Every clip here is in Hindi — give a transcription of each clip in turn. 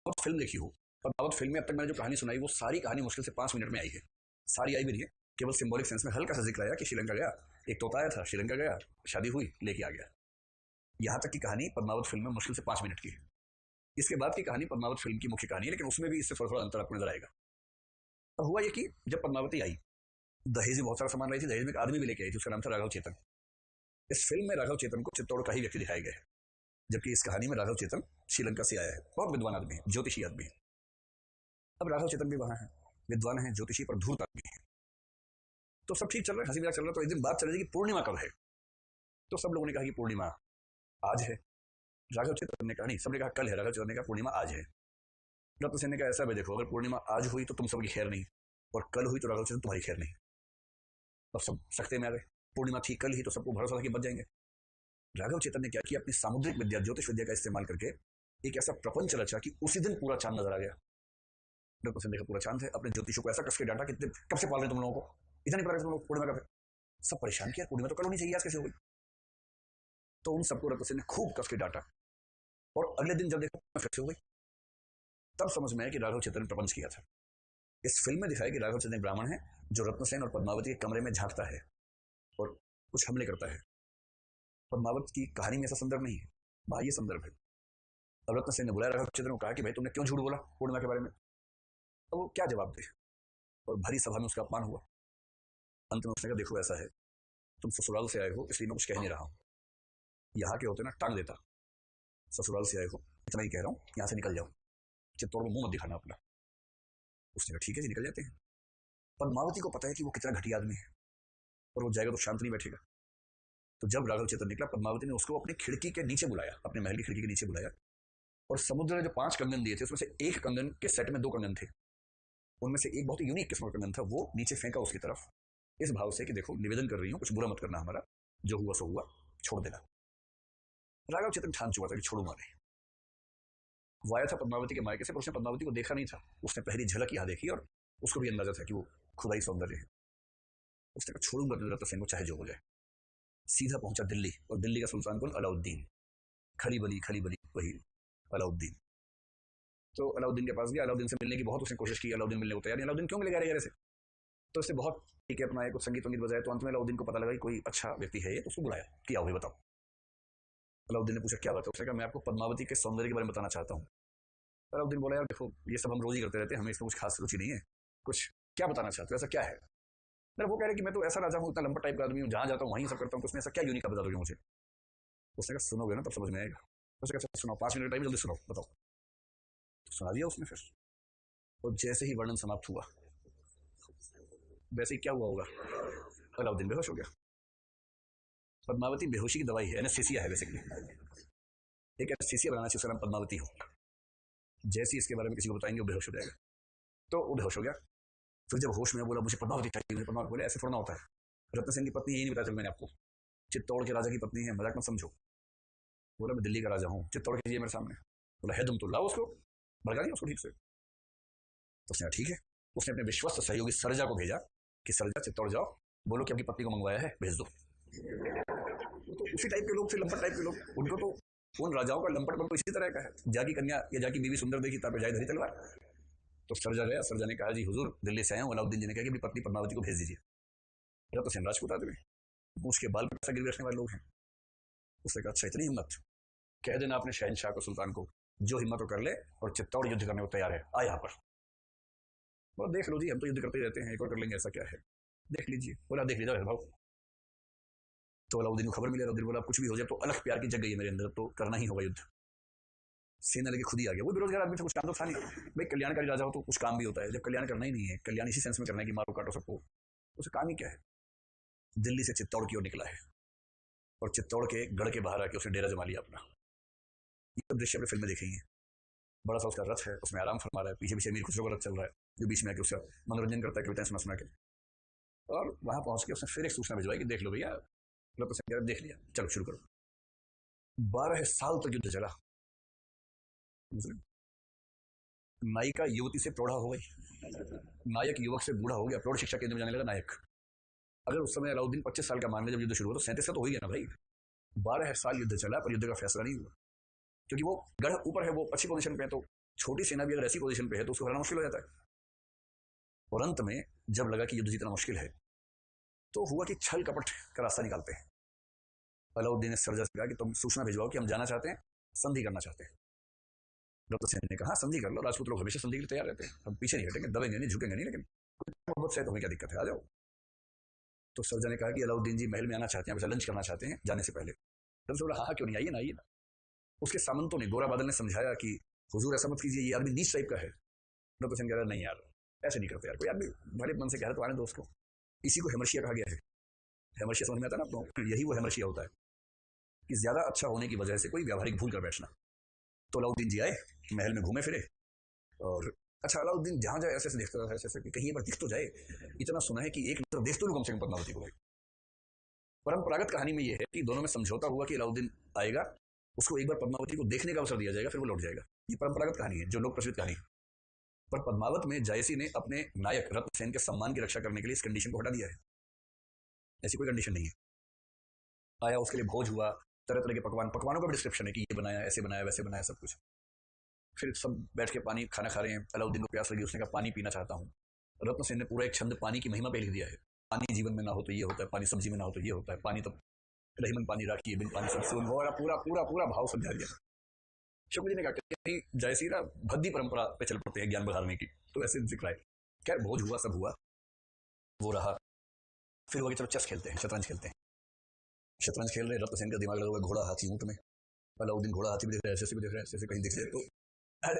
बहुत फिल्म देखी हो, पद्मावत फिल्म में अब तक मैंने जो कहानी सुनाई वो सारी कहानी मुश्किल से 5 मिनट में आई है। सारी आई भी नहीं है, केवल सिंबॉलिक सेंस में हल्का सा जिक्र आया कि श्रीलंका गया, एक तोता आया था, श्रीलंका गया, शादी हुई, लेके आ गया। यहाँ तक की कहानी पद्मावत फिल्म में मुश्किल से 5 मिनट की है। इसके बाद की कहानी पद्मावत फिल्म की मुख्य कहानी है, लेकिन उसमें भी इससे थोड़ा थोड़ा अंतर आपको नजर आएगा। अब हुआ ये कि जब पद्मावती आई, दहेज में बहुत सारा सामान लाई थी, दहेज में एक आदमी भी लेके आई थी, उसका नाम था राघव चेतन। इस फिल्म में राघव चेतन को चित्तौड़ का ही व्यक्ति दिखाया गया है, जबकि इस कहानी में राघव चेतन श्रीलंका से आया है, बहुत विद्वान आदमी है, ज्योतिषी आदमी है। अब राघव चेतन भी वहां है, विद्वान है, ज्योतिषी पर धूर्त आदमी है। तो सब ठीक चल रहा है, हंसी मजाक चल रहा है। तो एक दिन बात चल रही है कि पूर्णिमा कब है। तो सब लोगों ने कहा कि पूर्णिमा आज है। राघव चेतन ने कहा नहीं, सबने कहा कल है। राघव चेतन ने कहा पूर्णिमा आज है। रत्न सेन ने कहा ऐसा भी देखो, अगर पूर्णिमा आज हुई तो तुम सबकी खैर नहीं, और कल हुई तो राघव चेतन तुम्हारी खैर नहीं। अब सब सख्ते में आ गए, पूर्णिमा थी कल ही तो सबको भरोसा था कि बच जाएंगे। राघव चेतन ने क्या किया, अपनी सामुद्रिक विद्या, ज्योतिष विद्या का इस्तेमाल करके एक ऐसा प्रपंच रचा कि उसी दिन पूरा चांद नजर आ गया। रत्न सेन देखा पूरा चांद है, अपने ज्योतिषों को ऐसा कस के डांटा कि कब से पाल रहे तुम लोगों को, इतना नहीं पता तुम लोग पूर्णिमा कब है। सब परेशान किया, पूर्णिमा तो कल होनी चाहिए, आज कैसे हो गई। तो उन सबको रत्न सेन ने खूब कस के डांटा, और अगले दिन जब देखा फिर से हो गई। तब समझ में आया कि राघव चेतन ने प्रपंच किया था। इस फिल्म में दिखाया कि राघव चेतन एक ब्राह्मण है जो रत्नसेन और पद्मावती के कमरे में झांकता है और कुछ हमले करता है। पद्मावत की कहानी में ऐसा संदर्भ नहीं है, बाह्य संदर्भ है। अब रत्नसेन ने बुलाया राघव चेतन को, कहा कि भाई तुमने क्यों झूठ बोला पूर्णिमा के बारे में। तो वो क्या जवाब दे, और भरी सभा में उसका अपमान हुआ। अंत में उसने कहा देखो ऐसा है, तुम ससुराल से आए हो इसलिए मैं कुछ कह नहीं रहा हूँ, यहाँ के होते ना टांग देता। ससुराल से आए हो इतना ही कह रहा हूँ, यहाँ से निकल जाओ, चित्तौड़ में मुंह मत दिखाना अपना। उसने कहा ठीक है जी, निकल जाते हैं। पद्मावती को पता है कि वो कितना घटिया आदमी है, और वो जाएगा तो शांत नहीं बैठेगा। तो जब राघव चेतन निकला, पद्मावती ने उसको अपनी खिड़की के नीचे बुलाया, अपने महल की खिड़की के नीचे बुलाया, और समुद्र ने जो 5 कंगन दिए थे उसमें से एक कंगन के सेट में 2 कंगन थे, उनमें से एक बहुत ही यूनिक किस्म का कंगन था, वो नीचे फेंका उसकी तरफ, इस भाव से कि देखो निवेदन कर रही हूँ, कुछ बुरा मत करना, हमारा जो हुआ सो हुआ, छोड़ देना। राघव चेतन ठान चुका था कि छोड़ूंगा नहीं। वो आया था पद्मावती के मायके से, पर उसने पद्मावती को देखा नहीं था, उसने पहली झलक यहाँ देखी और उसको भी अंदाजा था कि वो खुदाई सौंदर्य है। उसने कहा छोड़ूंगा रत्न सेन को चाहे जो हो जाए। सीधा पहुंचा दिल्ली, और दिल्ली का सुल्तान कौन, अलाउद्दीन, खली बली वही अलाउद्दीन। तो अलाउद्दीन के पास गया, अलाउद्दीन से मिलने की बहुत उसने कोशिश की, अलाउद्दीन मिलने को तैयार नहीं। अलाउद्दीन क्यों मिलेगा यार से, तो इससे बहुत ठीक है अपना कुछ संगीत वंगीत बजाया। तो अंत में अलाउद्दीन को पता लगा कि कोई अच्छा व्यक्ति है ये, तो उसको बुलाया, क्या हुई बताओ। अलाउद्दीन ने पूछा क्या बात है। उसने कहा मैं आपको पद्मावती के सौंदर्य के बारे में बताना चाहता हूँ। अलाउद्दीन बोला यार देखो ये सब हम रोज ही करते रहते हैं, हमें इसमें कुछ खास रुचि नहीं है, कुछ क्या बताना चाहते हो, ऐसा क्या है। मेरा वो कह रहे कि मैं तो ऐसा राजा हूँ, इतना लंबा टाइप का आदमी हूँ, जहाँ जाता हूँ वहीं सब करता हूँ, तो उसमें ऐसा क्या यूनिक बता दोगे मुझे। उसने कहा सुनोगे ना तब समझ में आएगा। उसने कहा सुनाओ, 5 मिनट टाइम, जल्दी सुनाओ बताओ। तो सुना दिया उसने फिर। और जैसे ही वर्णन समाप्त हुआ, वैसे ही क्या हुआ होगा, अलाउद्दीन बेहोश हो गया। पद्मावती बेहोशी की दवाई है, एनेस्थीसिया है बेसिकली, एक एनेस्थीसिया बनाना चाहिए, उसका नाम पद्मावती हो। जैसे ही इसके बारे में किसी को बताएंगे वो बेहोश हो जाएगा। तो वो बेहोश हो गया। फिर जब होश में बोला मुझे पद्मावती चाहिए, मुझे पद्मावती, बोले ऐसे थोड़ा ना होता है, रत्न सेन की पत्नी यही नहीं बताया चल मैंने आपको, चित्तौड़ के राजा की पत्नी है, मजाक मत समझो। बोला मैं दिल्ली का राजा हूँ, चित्तौड़ कीजिए मेरे सामने। बोला है तुम तो लाओ उसको, भड़का दिया उसको ठीक से। तो उसने ठीक है, उसने अपने विश्वस्त सहयोगी सरजा को भेजा कि सरजा चित्तौड़ जाओ, बोलो कि अपनी पत्नी को मंगवाया है, भेज दो। तो उसी टाइप के लोग थे, लंपट टाइप के लोग, उनको तो उन राजाओं का लंपटपन तो इसी तरह का है, जाकी कन्या या जाकी बीवी सुंदर देखी ताप जाए धरी तलवार। तो सरजा गया, सरजा ने कहा जी हुजूर दिल्ली से आए हूँ। अलाउद्दीन जी ने कहा कि अपनी पत्नी पद्मावती को भेज दीजिए। रत्न सेन राजपूत आदमी, पूछ के बाल पर गिर बैठने वाले लोग हैं। उसने कहा अच्छा इतनी हिम्मत, कह देना अपने शहनशाह को, सुल्तान को, जो हिम्मत हो कर ले, और चित्तौड़ युद्ध करने को तैयार है, आ यहाँ पर। बोला देख लो जी, हम तो युद्ध करते रहते हैं, एक और कर लेंगे, ऐसा क्या है, देख लीजिए। बोला देख लीजिए भाव। तो अलाउद्दीन को खबर मिली, अलाउद्दीन बोला कुछ भी हो जाए तो अलग प्यार की जग गई है मेरे अंदर, तो करना ही होगा युद्ध। सेना लेके खुद ही आ गया। वो बेरोजगार आदमी था, कुछ काम तो था नहीं भाई, कल्याणकारी राजा हो तो कुछ काम भी होता है, जब कल्याण करना ही नहीं है, कल्याण इसी सेंस में करना है कि मारो काटो सबको, उसे काम ही क्या है। दिल्ली से चित्तौड़ की ओर निकला है, और चित्तौड़ के गढ़ के बाहर आके उसने डेरा जमा लिया अपना। ये सब दृश्य अपने फिल्म में देखेंगे। बड़ा सा उसका रथ है, उसमें आराम फरमा रहा है, पीछे पीछे मीर खुसरो का रथ चल रहा है, जो बीच में आके उसका मनोरंजन करता है, कविताएं सुना सुना के। और वहां पहुंच के उसने फिर एक सूचना भिजवाई कि देख लो भैया, देख लिया, चलो शुरू करो। 12 साल तक युद्ध चला। नायिका युवती से प्रौढ़ा हो गई, नायक युवक से बूढ़ा हो गया, प्रौढ़ शिक्षा केंद्र में जाने लगा नायक। अगर उस समय अलाउद्दीन 25 साल का मान ले जब युद्ध शुरू हुआ, तो 37 का तो हो ही गया ना भाई। 12 साल युद्ध चला, पर युद्ध का फैसला नहीं हुआ, क्योंकि वो गढ़ ऊपर है, वो अच्छी पोजीशन पे है, तो छोटी सेना भी अगर ऐसी पोजीशन पे है तो उसको हराना मुश्किल हो जाता है। और अंत में जब लगा कि युद्ध जीतना मुश्किल है तो हुआ कि छल कपट का रास्ता निकालते हैं। अलाउद्दीन ने सरजा से कहा कि तुम सूचना भिजवाओ कि हम जाना चाहते हैं, संधि करना चाहते हैं। रतसेन ने कहा संधि कर लो, राजपूत लोग हमेशा संधि के लिए तैयार रहते हैं, हम पीछे नहीं हटेंगे, दबेंगे नहीं, झुकेंगे नहीं, लेकिन मोहब्बत से तुम्हें क्या दिक्कत है, आ जाओ। तो सरजा ने कहा कि अलाउद्दीन जी महल में आना चाहते हैं, वैसे लंच करना चाहते हैं जाने से पहले। रतसेन बोला हाँ क्यों नहीं, आइए ना आइए ना। उसके सामंतों ने, गोरा बादल ने समझाया कि हुजूर ऐसा मत कीजिए, ये आदमी नीच टाइप का है। रतसेन कह रहा नहीं यार ऐसे नहीं करते यार, कोई आदमी भले मन से कह रहा तो आने दो उसको। इसी को हेमर्शिया कहा गया है। हेमर्शिया समझ में आता है ना आपको, यही वो हेमर्शिया होता है कि ज्यादा अच्छा होने की वजह से कोई व्यावहारिक भूल कर बैठना। तो अलाउद्दीन जी आए, महल में घूमे फिरे, और अच्छा अलाउद्दीन जहां जाए ऐसे देखता था, ऐसे कि कहीं एक बार दिख तो जाए। इतना सुना है कि एक नजर देख तो लूं कम से कम पद्मावती को भाई। परंपरागत कहानी में यह है कि दोनों में समझौता हुआ कि अलाउद्दीन आएगा, उसको एक बार पद्मावती को देखने का अवसर दिया जाएगा, फिर वो लौट जाएगा। ये परंपरागत कहानी है, जो लोक प्रचलित कहानी है। पर पद्मावत में जयसी ने अपने नायक रत्नसेन के सम्मान की रक्षा करने के लिए इस कंडीशन को हटा दिया है। ऐसी कोई कंडीशन नहीं है। आया, उसके लिए भोज हुआ, तरह तरह के पकवान, पकवानों का भी डिस्क्रिप्शन है कि ये बनाया, ऐसे बनाया, वैसे बनाया, सब कुछ। फिर सब बैठ के पानी खाना खा रहे हैं। अलाउद्दीन को प्यास लगी, उसने कहा पानी पीना चाहता हूँ। रत्नसेन ने पूरा एक छंद पानी की महिमा पे लिख दिया है। पानी जीवन में ना हो तो ये होता है, पानी सब्जी में ना हो तो ये होता है, पानी तो रहीमन पानी राखी है, बिन पानी सब्जी पूरा पूरा पूरा पूरा भाव समझा दिया। शुक्ल जी ने कहा कहीं जयसी ना भद्दी परंपरा पे चल पड़ते हैं ज्ञान बढ़ाने की, तो ऐसे जिक्र आए। खैर भोज हुआ, सब हुआ, वो रहा। फिर वो चलो चेस खेलते हैं, शतरंज खेलते हैं। शतरंज खेल रहे, रत्नसेन का दिमाग लगा हुआ घोड़ा हाथी ऊंट में। अलाउद्दीन घोड़ा हाथी भी देख रहा है, ऐसे भी देख रहा है, ऐसे कहीं दिख जाए तो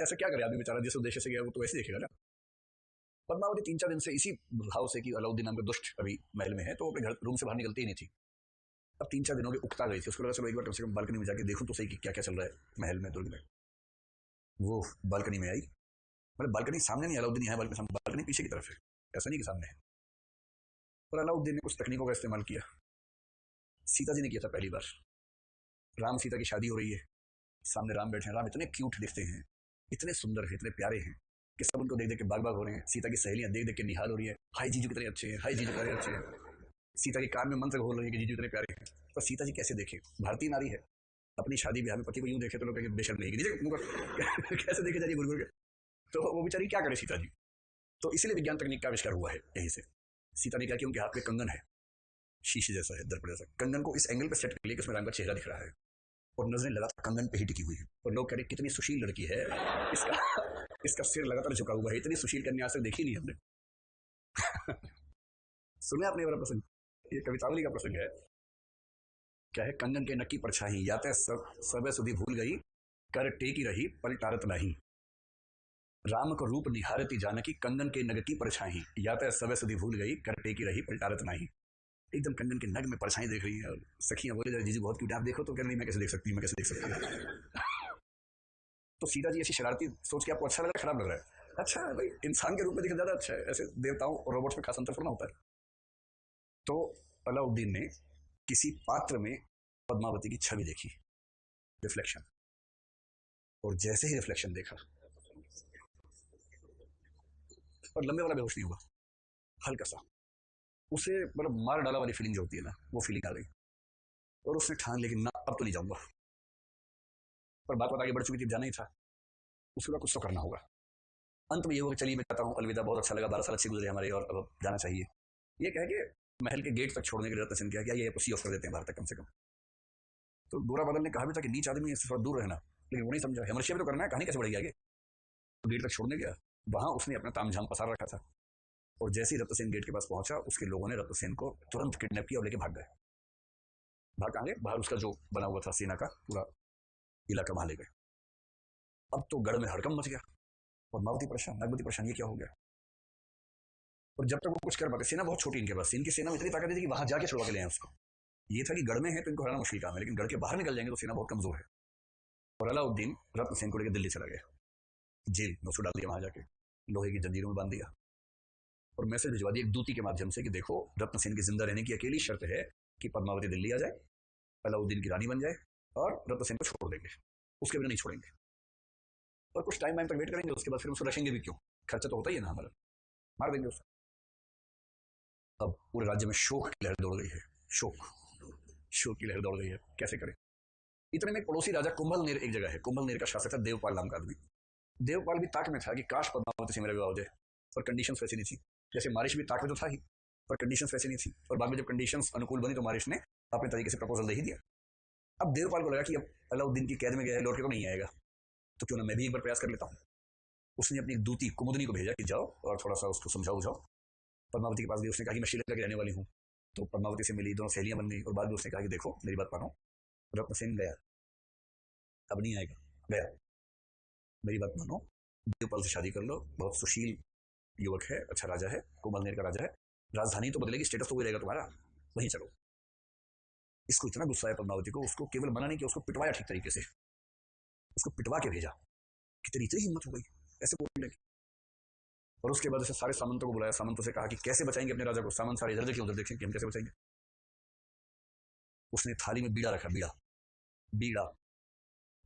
ऐसा क्या करे आदमी बेचारा, जिस उद्देश्य से गया वो तो ऐसे देखेगा ना। पद्मावती 3-4 दिन से इसी भाव से कि अलाउद्दीन नाम का दुष्ट अभी महल में है, तो अपने घर रूम से बाहर निकलती ही नहीं थी। अब 3-4 दिनों की उकता गई थी, उसको लगा चलो एक बार कम से कम बालकनी में जाके देखूं तो सही कि क्या क्या चल रहा है महल में, दुर्ग में। वो बालकनी में आई, मतलब बालकनी सामने नहीं, अलाउद्दीन यहाँ बालकनी पीछे की तरफ है, ऐसा नहीं कि सामने है। और अलाउद्दीन ने कुछ तकनीकों का इस्तेमाल किया। सीता जी ने किया था पहली बार। राम सीता की शादी हो रही है, सामने राम बैठे हैं। राम इतने क्यूट दिखते हैं, इतने सुंदर हैं, इतने प्यारे हैं कि सब उनको देख देख के बाग बाग हो रहे हैं। सीता की सहेलियां देख देख के निहाल हो रही है, हाय जीजू कितने अच्छे हैं, हाय जीजू कितने अच्छे हैं। सीता के कान में मंत्र बोल रही है कि जीजू इतने प्यारे हैं। पर सीता जी कैसे देखे, भारतीय नारी है, अपनी शादी ब्याह में पति को यूं देखे तो लोग कहेंगे बेशर्म नहीं, कैसे देखे जा रही गुरगुर के। तो वो बेचारी क्या करे सीता जी। तो इसीलिए विज्ञान तकनीक का आविष्कार हुआ है यहीं से। सीता ने कहा कि उनके हाथ में कंगन है, शीशे जैसा है, दर्पण जैसा। कंगन को इस एंगल पर सेट कर लिया कि उसमें राम का चेहरा दिख रहा है, और नजरें लगातार कंगन पे ही टिकी हुई है। और लोग कह रहे कितनी सुशील लड़की है, इसका सिर लगातार झुका हुआ है, इतनी सुशील कन्या आज तक देखी नहीं हमने। सुने आपने वाला प्रसंग, ये कवितावली का प्रसंग है। क्या है, कंगन के नक्की परछाई, या तय सब सुधी भूल गई, कर टेकी रही पलटारत नहीं। राम को रूप निहारती जानकी, कंगन के नग की परछाई, या तय सब सुधी भूल गई, कर टेकी रही पलटारत नहीं। एकदम कंगन के नग में परछाई देख रही है, और सखियां बोले जीजू बहुत क्यूट, आप देखो तो कह रही मैं कैसे देख सकती हूँ, मैं कैसे देख सकती हूँ। तो सीता जी ऐसी शरारती सोच के आपको अच्छा लग रहा है, खराब लग रहा है? अच्छा है भाई, इंसान के रूप में दिखना ज्यादा अच्छा है, ऐसे देवताओं और रोबोट्स में खास अंतर थोड़ा होता है। तो अलाउद्दीन ने किसी पात्र में पद्मावती की छवि देखी, रिफ्लेक्शन, और जैसे ही रिफ्लेक्शन देखा, और लंबे वाला बेहोश नहीं हुआ, हल्का सा उसे मतलब मार डाला वाली फीलिंग जो होती है ना, वो फीलिंग आ गई। और उसने ठान लेकिन ना अब तो नहीं जाऊंगा। पर बात आगे बढ़ चुकी थी, जाना ही था, उसके बाद कुछ तो करना होगा। अंत में ये होगा चलिए मैं कहता हूँ अलविदा, बहुत अच्छा लगा, 12 साल अच्छे गुजरे हमारे, और अब जाना चाहिए। ये कह के महल के गेट तक छोड़ने के लिए रत्नसेन किया, ये सी ऑफ कर देते हैं बाहर तक कम से कम। तो गोरा बादल ने कहा भी था कि नीच आदमी से थोड़ा दूर रहना, लेकिन वो नहीं समझा, हेमर्शिया भी तो करना है, कहानी कैसे बढ़ेगी आगे। तो गेट तक छोड़ने गया, वहां उसने अपना तामझाम पसार रखा था। और जैसे ही रत्नसेन गेट के पास पहुंचा, उसके लोगों ने रत्नसेन को तुरंत किडनैप किया और लेके भाग गए। भाग कहाँ गए, बाहर उसका जो बना हुआ था सेना का पूरा इलाका, वहां ले गए। अब तो गढ़ में हड़कम मच गया, और मावती परेशान, नागवती परेशान, ये क्या हो गया। और जब तक वो कुछ कर पाते, सेना बहुत छोटी इनके पास, इनकी सेना में इतनी ताकत थी कि वहां जाके छुड़वा के ले आए उसको। ये था कि गढ़ में है तो इनको हराना मुश्किल काम है, लेकिन गढ़ के बाहर निकल जाएंगे तो सेना बहुत कमजोर है। और अलाउद्दीन रत्नसेन को लेकर दिल्ली चला गया, जेल में उसको डाल दिया, वहां जाके लोहे की जंजीरों में बांध दिया, और मैसेज भिजवा दिया एक दूती के माध्यम से कि देखो रत्नसेन की जिंदा रहने की अकेली शर्त है कि पद्मावती दिल्ली आ जाए, अलाउद्दीन की रानी बन जाए, और रत्नसेन को छोड़ देंगे, उसके बिना नहीं छोड़ेंगे। और कुछ टाइम तक वेट करेंगे, उसके बाद फिर उसको रखेंगे भी क्यों, खर्चा तो होता ही है ना हमारा, मार देंगे उसको। अब पूरे राज्य में शोक की लहर दौड़ गई है, शोक की लहर दौड़ गई है, कैसे करें। इतने में पड़ोसी राजा कुंभलनेर एक जगह है, कुंभलनेर का शासक था देवपाल नाम का आदमी। देवपाल भी ताक में था कि काश पद्मावती से मेरा विवाह हो जाए, और कंडीशंस वैसी नहीं थी। जैसे मारिश भी ताक में तो था ही, पर कंडीशंस वैसी नहीं थी, और बाद में जब कंडीशंस अनुकूल बनी तो मारिश ने अपने तरीके से प्रपोजल दे ही दिया। अब देवपाल को लगा कि अब अलाउद्दीन की कैद में गया है, लौट के तो नहीं आएगा, तो क्यों ना मैं भी एक बार प्रयास कर लेता हूँ। उसने अपनी दूती कुमुदनी को भेजा कि जाओ और थोड़ा सा उसको समझाओ बुझाओ। पद्मावती के पास गई, उसने कहा कि मैं श्रीलंका की रहने वाली हूँ। तो पद्मावती से मिली, दोनों सहेलियां बन गई, और बाद में उसने कहा कि देखो मेरी बात मानो, रत्नसेन गया, अब नहीं आएगा, गया, मेरी बात मानो, देवपाल से शादी कर लो, बहुत सुशील युवक है, अच्छा राजा है, कोमलनेर का राजा है, राजधानी तो बदलेगी, स्टेटस तो वही रहेगा तुम्हारा, वहीं चलो। इसको इतना गुस्सा है पद्मावती को, उसको केवल मना नहीं किया, उसको पिटवाया ठीक तरीके से, उसको पिटवा के भेजा कि तेरी इतनी हिम्मत हो गई ऐसे बोलने की। और उसके बाद उसे सारे सामंतों को बुलाया, सामंतों से कहा कि कैसे बचाएंगे अपने राजा को। सामंत सारे इधर देखें उधर देखें कि हम कैसे बचाएंगे। उसने थाली में बीड़ा रखा, बीड़ा, बीड़ा,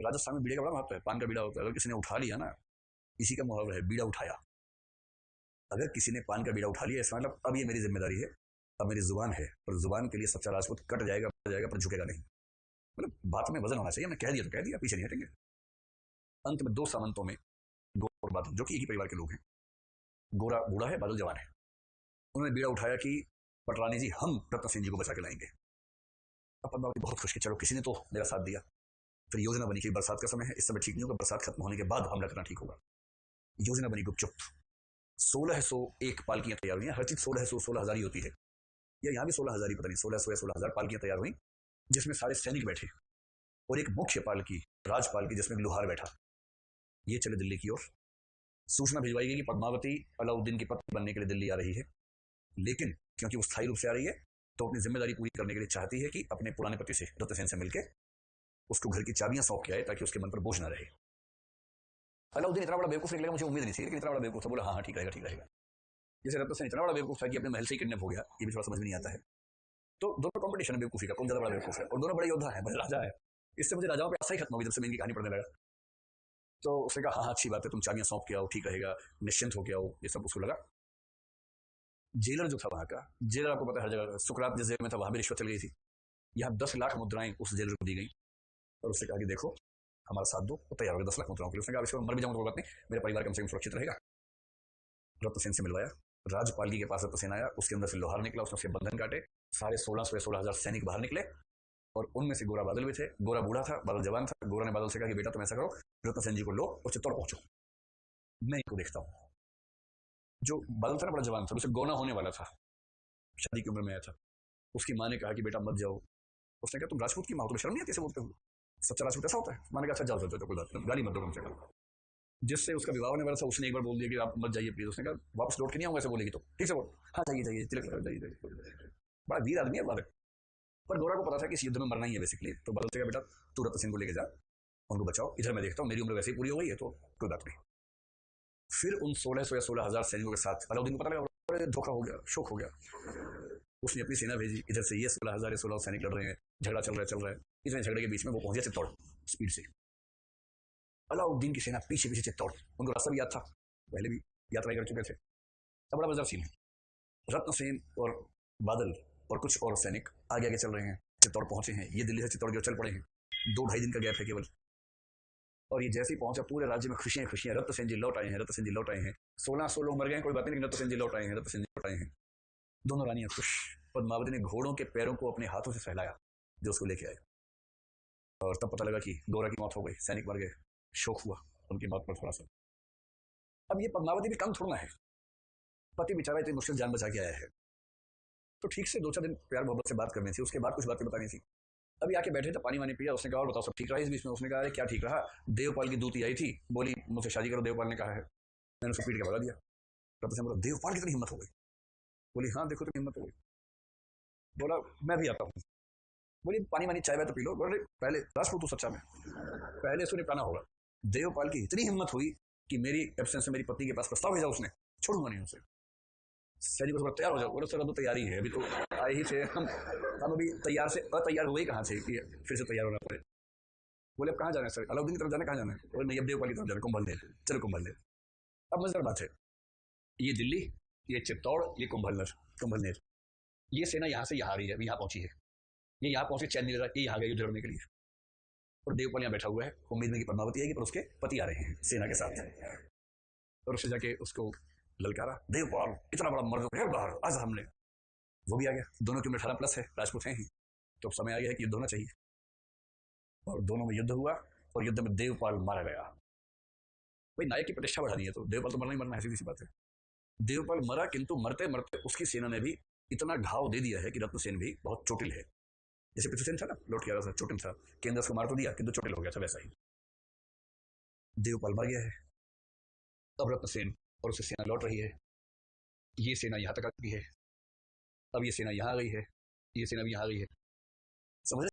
राजस्थान में बीड़े का बड़ा महत्व है, पान का बीड़ा होता है, अगर किसी ने उठा लिया ना, इसी का मुहावरा है बीड़ा उठाया, अगर किसी ने पान का बीड़ा उठा लिया इसका मतलब अब ये मेरी जिम्मेदारी है, अब मेरी जुबान है, पर जुबान के लिए सच्चा राजपूत कट जाएगा, बढ़ जाएगा, पर झुकेगा नहीं। मतलब बात में वजन होना चाहिए, हमने कह दिया तो कह दिया, पीछे नहीं हटेंगे। अंत में दो सामंतों में, गोरा और बादल, जो कि एक ही परिवार के लोग हैं, गोरा बूढ़ा है, बादल जवान है, उन्होंने बीड़ा उठाया कि पटरानी जी हम रत्न सिंह जी को बचा के लाएंगे। अब पद्मावती बहुत खुश की, चलो किसी ने तो मेरा साथ दिया। फिर योजना बनी कि बरसात का समय है, इस समय ठीक नहीं होगा, बरसात खत्म होने के बाद हमला करना ठीक होगा। योजना बनी गुपचुप। 1601 पालकियां तैयार हुई हैं, हर चीज 1600 16,000 ही होती है, या यहाँ भी 16,000 ही, पता नहीं 1600 या 16,000 पालकियां तैयार हुई, जिसमें सारे सैनिक बैठे, और एक मुख्य पालकी, राजपालकी, जिसमें एक लोहार बैठा। ये चले दिल्ली की ओर। सूचना भिजवाई गई कि पद्मावती अलाउद्दीन की पत्नी बनने के लिए दिल्ली आ रही है, लेकिन क्योंकि वो स्थायी रूप से आ रही है तो अपनी जिम्मेदारी पूरी करने के लिए चाहती है कि अपने पुराने पति से, रत्नसेन से मिलकर उसको घर की चाबियां सौंप के आए, ताकि उसके मन पर बोझ ना रहे। अलाउद्दीन इतना बड़ा बेवकूफ निकलेगा मुझे उम्मीद नहीं थी, लेकिन इतना बड़ा बेवकूफ था, बोला हाँ हाँ ठीक रहेगा ठीक रहेगा। जैसे रत्नसेन इतना बड़ा बेवकूफ था कि अपने महल से ही किडनैप हो गया, ये भी थोड़ा समझ में नहीं आता है। तो दोनों कॉम्पिटिशन है बेवकूफी का, कौन ज्यादा बड़ा बेवकूफ है, और दोनों बड़े योद्धा है, बड़े राजा है। इससे मुझे राजाओं पे आशा ही खत्म होगी जब से मैं इनकी कहानी पढ़ने लगा। तो उसने कहा हाँ हाँ अच्छी बात है, तुम चाबियां सौंप के आओ, ठीक रहेगा, निश्चिंत होके आओ, ये सब उसको लगा। जेलर जो था वहां का, जेलर आपको पता है हर जगह, सुकरात जिस जेल में था वहां भी रिश्वत चल गई थी, यहाँ 10 लाख मुद्राएं उस जेलर को दी गई, और उससे कहा कि देखो हमारा साथ दो, तो तैयार हो गया 10 लाख मुद्राओं के लिए। उसने कहा इसको मर भी जाऊंगा तो बात नहीं, मेरे परिवार कम से कम सुरक्षित रहेगा। रत्नसेन से मिलवाया, राजपालगी के पास रत्नसेन आया, उसके अंदर से लोहार निकला, उसने उसके बंधन काटे, सारे 1600 या 16,000 सैनिक बाहर निकले, और उनमें से गोरा बादल भी थे। गोरा बूढ़ा था, बादल जवान था। गोरा ने बादल से कहा कि बेटा तुम ऐसा करो, रत्नसेन जी को लो और चित्तौड़ पहुंचो, मैं इनको देखता हूँ। जो बादल था ना बड़ा जवान था, उसे गौना होने वाला था, शादी की उम्र में आया था। उसकी माँ ने कहा कि बेटा मत जाओ। उसने कहा तुम राजपूत की माँ, तुम्हें शर्म नहीं आती ऐसे बोलते हो, सच्चा राजपूत ऐसा होता है। माँ ने कहा अच्छा जाओ जाओ, कोई बात नहीं, गाली मत दो कम से कम। जिससे उसका विवाह होने वाला था उसने एक बार बोल दिया कि आप मत जाइए प्लीज। उसने कहा वापस लौट के नहीं आऊंगा ऐसे बोलेगी तो, ठीक से बोल, हाँ जाइए जाइए, तिलक लगा जाइए। बड़ा वीर आदमी है बालक। पर गौरा को पता था कि इस युद्ध में मरना ही है बेसिकली, तो बादल से कहा बेटा तू रत्न सिंह को लेके जा, उनको बचाओ, इधर मैं देखता हूँ, मेरी उम्र वैसे ही पूरी हो गई है तो कोई बात नहीं। फिर उन 1600 या 16,000 सैनिकों के साथ अलाउद्दीन को पता लगा धोखा हो गया, शोक हो गया। उसने अपनी सेना भेजी, इधर से ये 16,000 या 16 सैनिक लड़ रहे हैं, झगड़ा चल रहा है। इतने झगड़े के बीच में वो पहुंचे चित्तौड़ स्पीड से। अलाउद्दीन की सेना पीछे पीछे चित्तौड़, उनको रास्ता भी याद था, पहले भी यात्राएं कर चुके थे। अब बड़ा मजेदार सीन है, रत्नसेन और बादल और कुछ और सैनिक आगे आगे चल रहे हैं, चित्तौड़ पहुंचे हैं। ये दिल्ली से चित्तौड़ की ओर चल पड़े हैं, 2-2.5 दिन का गैप है केवल। और ये जैसे ही पहुंचा पूरे राज्य में खुशियां खुशियां, रत्नसेन जी लौट आए हैं, रत्नसेन जी लौट आए हैं। 1600 लोग मर गए कोई बात नहीं, लेकिन रत्नसेन जी लौट आए हैं, रत्नसेन जी लौट आए हैं। दोनों रानियां खुश। पद्मावती ने घोड़ों के पैरों को अपने हाथों से सहलाया जो उसको लेके आए, और तब पता लगा कि गौरा की मौत हो गई, सैनिक मर गए, शोक हुआ उनकी मौत पर थोड़ा सा। अब ये पद्मावती भी कम थोड़ा है, पति बेचारा इतनी मुश्किल जान बचा के आया है, तो ठीक से 2-4 दिन प्यार मोहब्बत से बात करनी थी, उसके बाद कुछ बातें बतानी थी। अभी आके बैठे थे, पानी वानी पिया, उसने कहा और बताओ सब ठीक रहा इस बीच में। उसने कहा अरे क्या ठीक रहा, देवपाल की दूती आई थी, बोली मुझसे शादी करो, देवपाल ने कहा है, मैंने उसको पीट के भगा दिया। तब से बोला देवपाल की कितनी हिम्मत हो गई। बोली हाँ देखो तो हिम्मत हो गई। बोला मैं भी आता हूँ। बोली पानी वानी चाय वाय तो पी लो। बोले पहले राजपूत तू सच्चा में, पहले इसको निपटाना होगा। देवपाल की इतनी हिम्मत हुई कि मेरी एब्सेंस में मेरी पत्नी के पास प्रस्ताव भेजा उसने, छोड़ूंगा नहीं उसे। सैनिक को तैयार हो जाओ, बोले सर तो तैयारी है, अभी तो आए ही थे हम अभी तैयार से अतैयार हुए कहाँ थे कि फिर से तैयार होना पड़े। बोले अब कहाँ जाना है सर, अलाउद्दीन की तरफ जाना, कहाँ जाना है। बोले नहीं अब देवपाल की तरफ जाना, कुंभलनेर, चलो कुंभलनेर। अब मजेदार बात है, ये दिल्ली, ये चित्तौड़, ये कुंभलनेर, कुंभलनेर, ये सेना यहाँ से यहाँ आ रही है, अभी यहाँ पहुंची है, ये यहाँ पहुंचे चैन नहीं लगा, ये यहाँ गई युद्ध लड़ने के लिए। और देवपाल यहाँ बैठा हुआ है, उम्मीद में कि पद्मावती आएगी, पर उसके पति आ रहे हैं सेना के साथ। और उससे जाके उसको ललकारा, देवपाल इतना बड़ा मर्द है बाहर, आज हमने। वो भी आ गया, दोनों की उम्र 18+ है, राजपूत हैं ही। तो अब समय आ गया है कि युद्ध होना चाहिए। और दोनों में युद्ध हुआ, और युद्ध में देवपाल मारा गया। भाई नायक की प्रतिष्ठा बढ़ानी है तो देवपाल तो मरना ही मरना है, सीधी सी बात है। देवपाल मरा, किंतु मरते मरते उसकी सेना ने भी इतना घाव दे दिया है कि रत्नसेन भी बहुत चोटिल है। जैसे पृथ्वीसेन था ना, लौट के आ रहा था, चोटिल था, केंद्र उसको मार तो दिया किंतु चोटिल हो गया था, वैसा ही देवपाल मर गया है। अब रत्नसेन और उसकी सेना लौट रही है। ये सेना यहाँ तक आ चुकी है, अब ये सेना यहाँ आ गई है, ये सेना भी यहाँ आ गई है। समझ